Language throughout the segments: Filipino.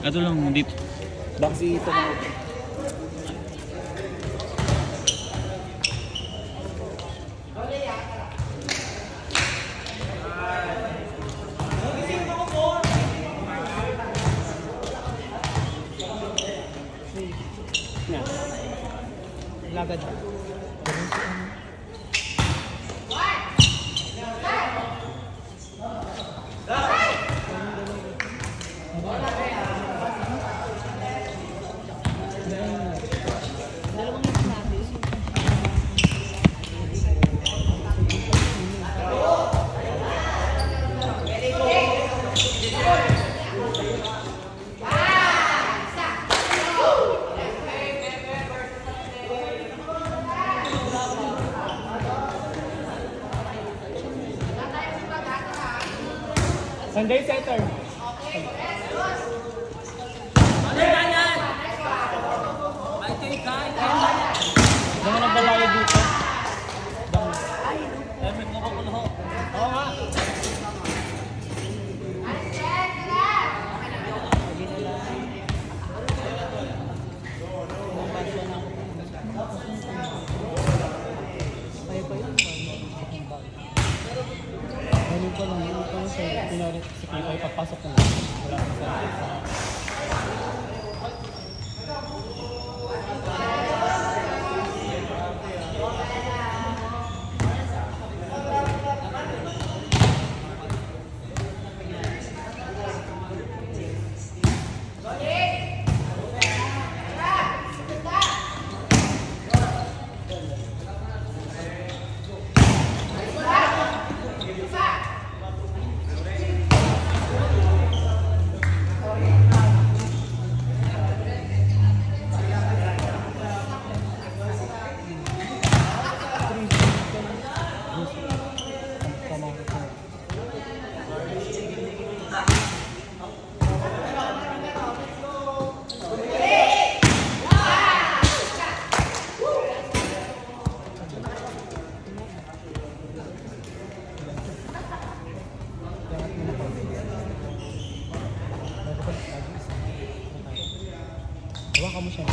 Ito lang, dito. Baka si ito na. Lagad. Sunday setter. Dami nang babae dito. Oo nga. Ganun pa lang, yung parang sa pinari si Kiko, ipapasok na lang. Wala ka sa hawakan mo siya.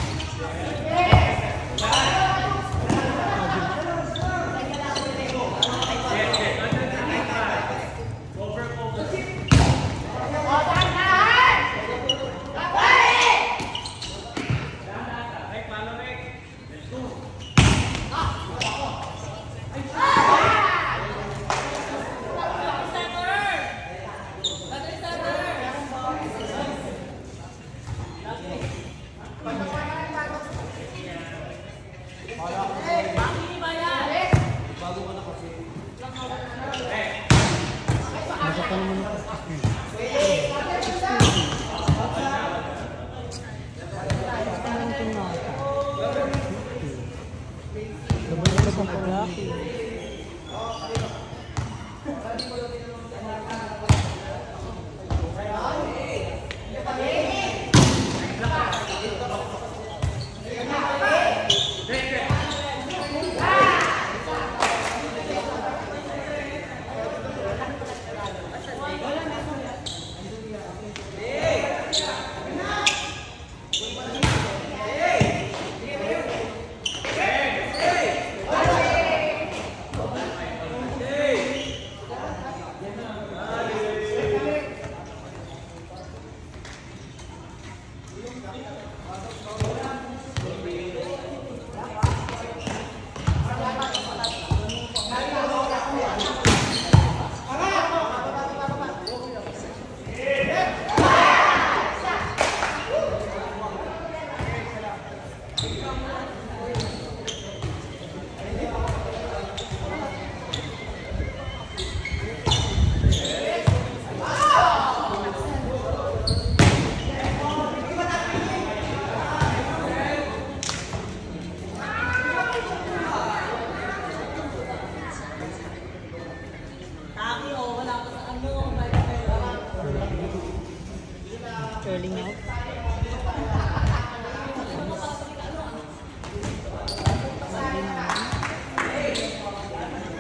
Curling out.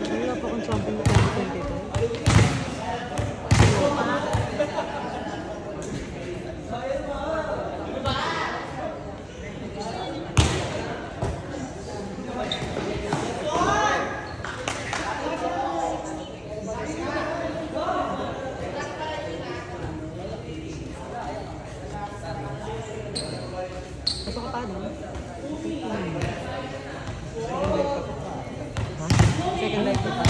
Wala pa kung champion na 2022. Pasok ka pa, no? Second life ka pa.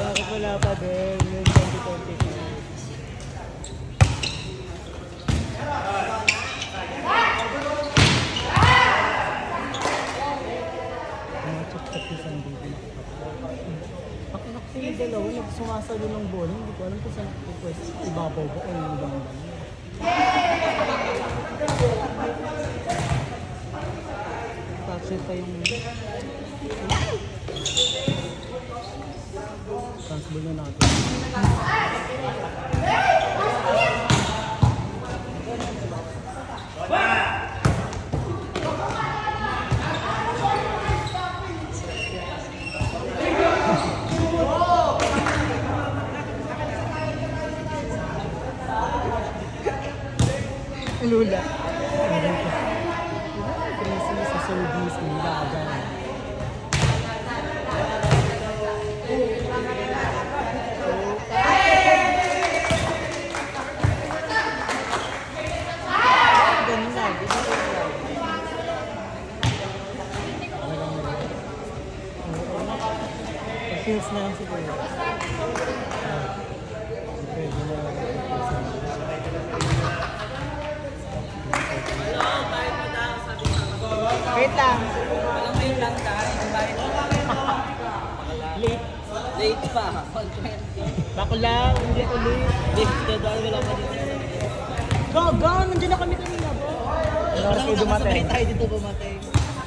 Bakit wala pa din yung 2022? Ako yung dalawa, nagsumasalo ng bola, hindi ko alam kung saan request ibabaw ba o yung ibang ba. Capture pa yung... Transball na natin. Lula. Crazy sa service ng dagan. Feels na lang siguro. Wait lang. Walang wait lang tayo. Late. Late pa. 1:20. Bako lang, hindi ako late. Late ka dahil wala pa dito. Gago, nandiyan na kami kanina po. Ano oras kayo dumatay? Nakasabay tayo dito bumatay.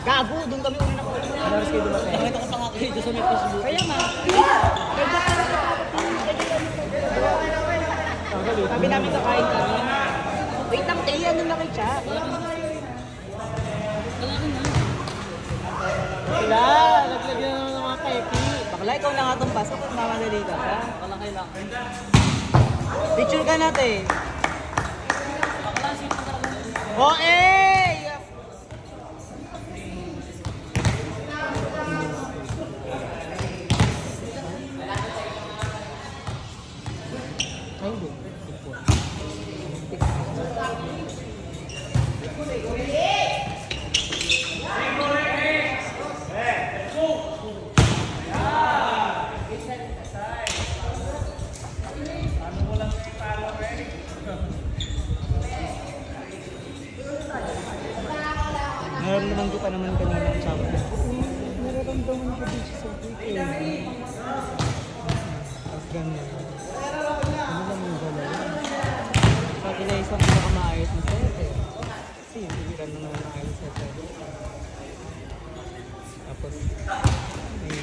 Gago, doon kami una na po. Ano oras kayo dumatay? Nakita ko pa nga kayo sa may Facebook. Kaya nga. Sabi namin kakain kami. Wait lang, tayo ano na kay Chuck? Wala, naglagyan naman ng mga kepi. Bakla, ikaw na nga itong pasok at mamadali ka pa. Walang kailangan. Picture ka natin. Oh, eh! Ay, hindi. Nararamdaman ko pa naman kanina ang sabi ko. Nararamdaman ko dito sa weekend. Tapos ganyan. Ano lang yung galaw? Pati na isang pinakamaayos na set eh. Kasi yung pigiran na naman ang ayos set eh. Tapos may...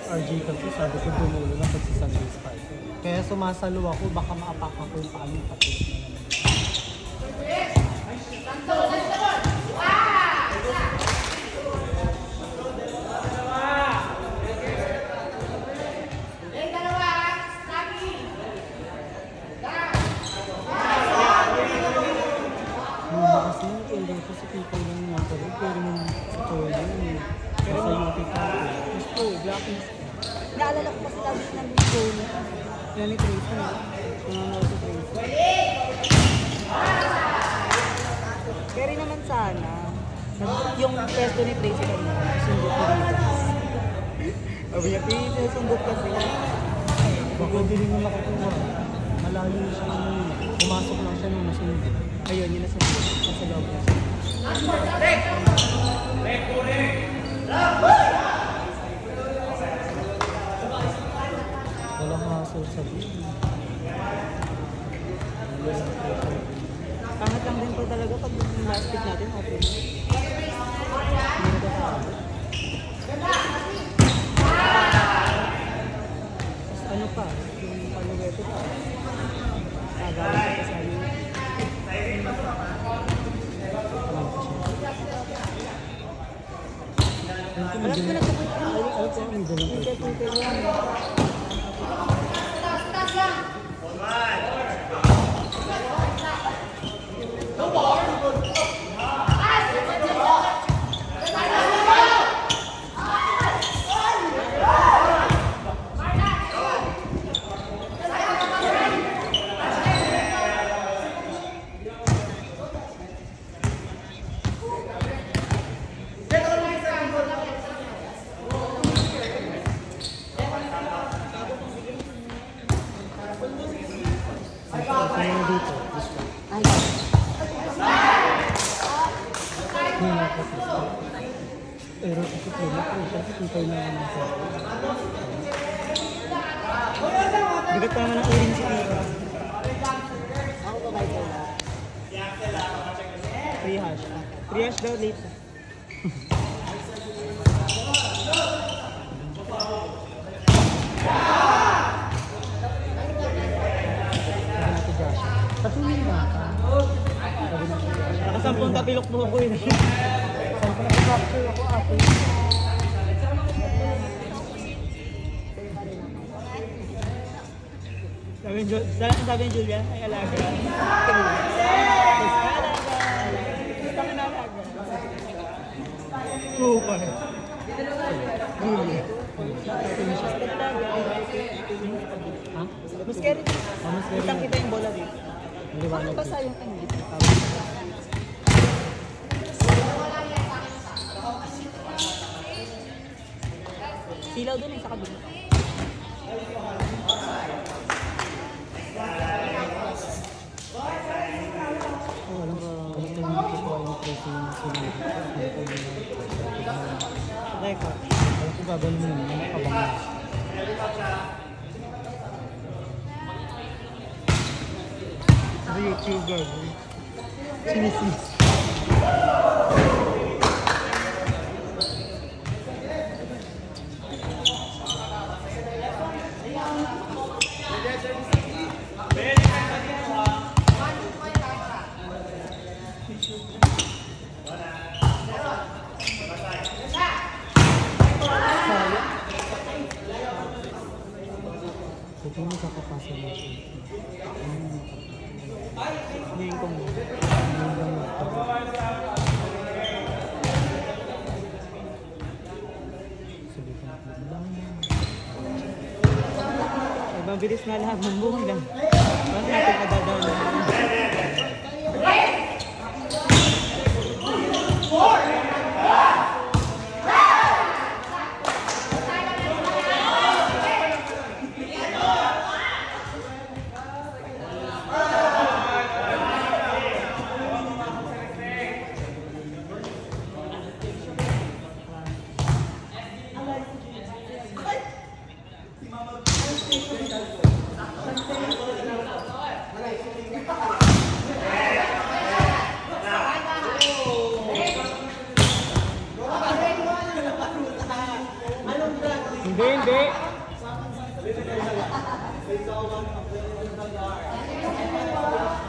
RG kasi sabi ko bumulo na pag si Sunday Spark. Kaya sumasalo ako, baka maapak ako yung paano pati. Naalala ko kasi lagi ng video niya. Yan ni Tracy. Nananaw si Tracy. Pero naman sana, yung pesto ni Tracy kanina, sundot ko dito. Sabi niya, Tracy, sundot kasi. Baka hindi rin mo nakakuha. Malayo siya naman yun. Pumasok lang siya nung nasunod. Ayun, yun nasa loob na siya. Walang hassle sa buhay. Pangat lang din po talaga pag yung last pick natin, okay. Hindi nagkakakot. Tapos ano pa, yung paluweto pa. Tagalan pa sa iyo. Alam ko na kapag Ay, kaya may dalang hindi person. ko yan. Kaya na dito. Gusto. Ay, Hindi na ako gusto. Pero kasi pwede ko siya. Hintay na naman sa bigat pa naman ang uling si Tito. Ako ba kayo na? Free hash. Free hash daw late. sabi natin Josh. Patuloy na ka. Sabi natin Josh. Nakasampung tapilok mo ko yun. Saan ko nakapapture ako ate? Sabi ni Julia, ay alaga. Ay alaga. Gusto ka na alaga. Super. Julia. Ha? Mas scary. Mas scary Kitang na. kita yung bola dito. Maliwanag Basta dito. yung ano. Silaw dun eh, sa kabila. Oh, alam ko. Alam ko yung kukuha yung tracing ng sinunod. Alam ko yung Record. alam ko gagawin mo yun. May nakabang. Sa YouTuber. Sinisis. Ito yung kakapasa mo siya. Ngayon ko mo. Ay, mabilis na lahat ng bola. Bakit natin madadaan? Hindi.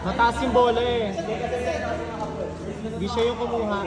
Mataas yung bola eh. Hindi siya yung kumuha.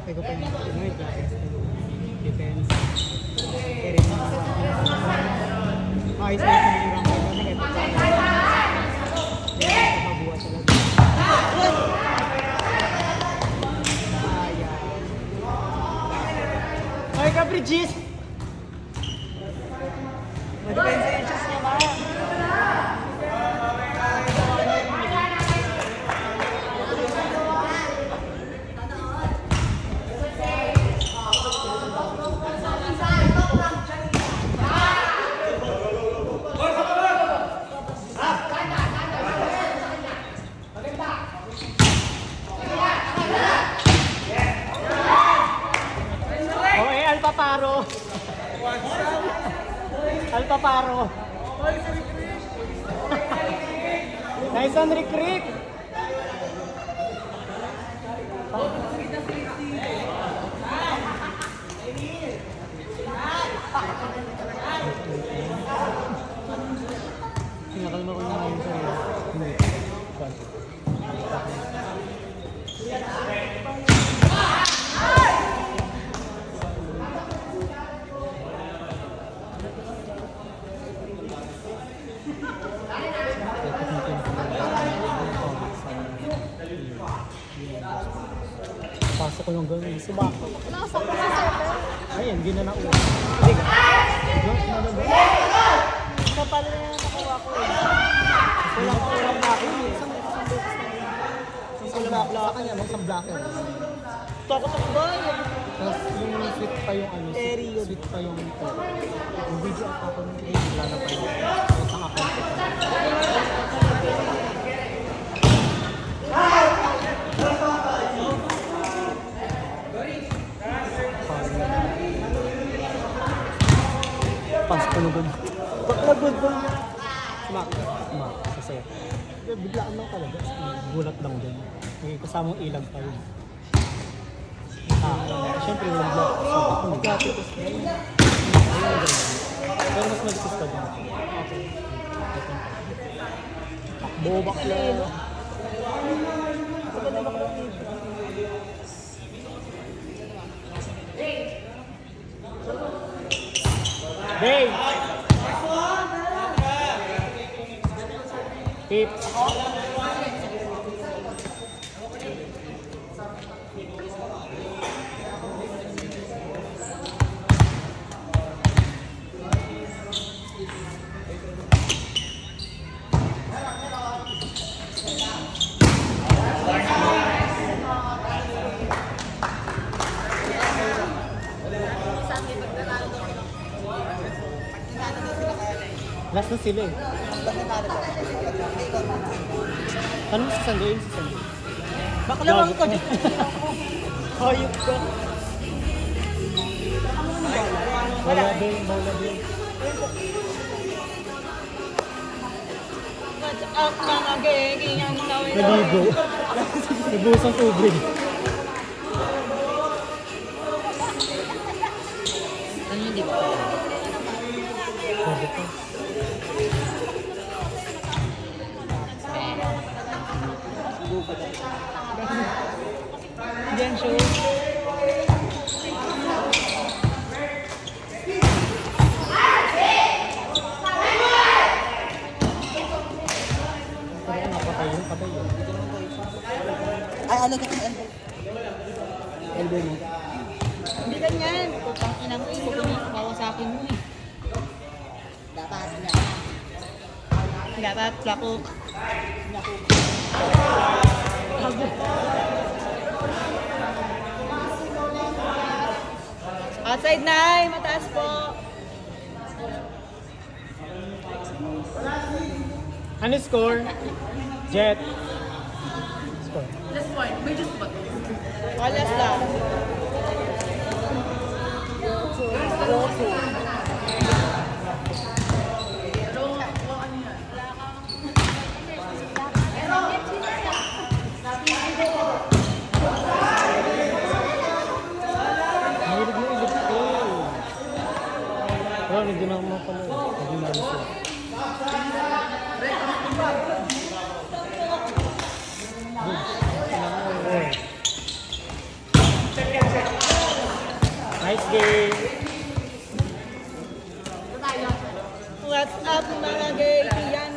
Pego pa yung defense. Defense. Kahit sa sinirang ko namin, ito pa. Hindi ako mabuhat talaga. Ay ka, Bridges! Madepensa yung shoes niya, ma. Okay, Alpaparo. Alpaparo. Nice one, Rick Rick. Pinakalma ko na ngayon sa'yo. Hindi. Pasok ko yung gano'n. Subako. Nasa ko sa center. Ayun, hindi na nauwi. Hindi ka. Isa pala na nakuha ko eh. Kulang na ako. Isang beses na yun. Isang block sa kanya, isang blocker. Tokotok ba yun? Tapos yung sweet pa yung ano, Eri yun. sweet pa yung ito. Yung video at ako nung wala na pa yun. Isang account. Pas ko lugod. Baklagod ba? Smack. Smack. Kasi biglaan lang talaga. Gulat lang din. May kasamang ilag pa yun. Siyempre yung block. So, ako nag Gratis na yun. pero mas mag-assist ka din. Okay. Takbo, bakla. Maganda ba ko Dave! Tip. Last na sila eh. Ano si Sandoy? Yung si Sandoy? Baklawang Gago ka ka. dyan. Hayop ka. Wala din, wala din. Out mga gaging ang tawin. Naligo. Nabuhos ang tubig. Ano yun, di ba? Sabi ko. Diyan show. Parang napatay yun, patay yun. Ay, ano ka ng elbow? Elbow mo. Hindi ganyan. Putang inang ko, kawasakin mo eh. Dapat niya. Dapat, lakok. Outside na, mataas po. Ano score? Jet. Score. Last point, may just ba? Alas lang. Mahilig mo ilig ko. Pero hindi na ako mapala. Hindi na ako siya. Nice game. What's up mga gay? Yan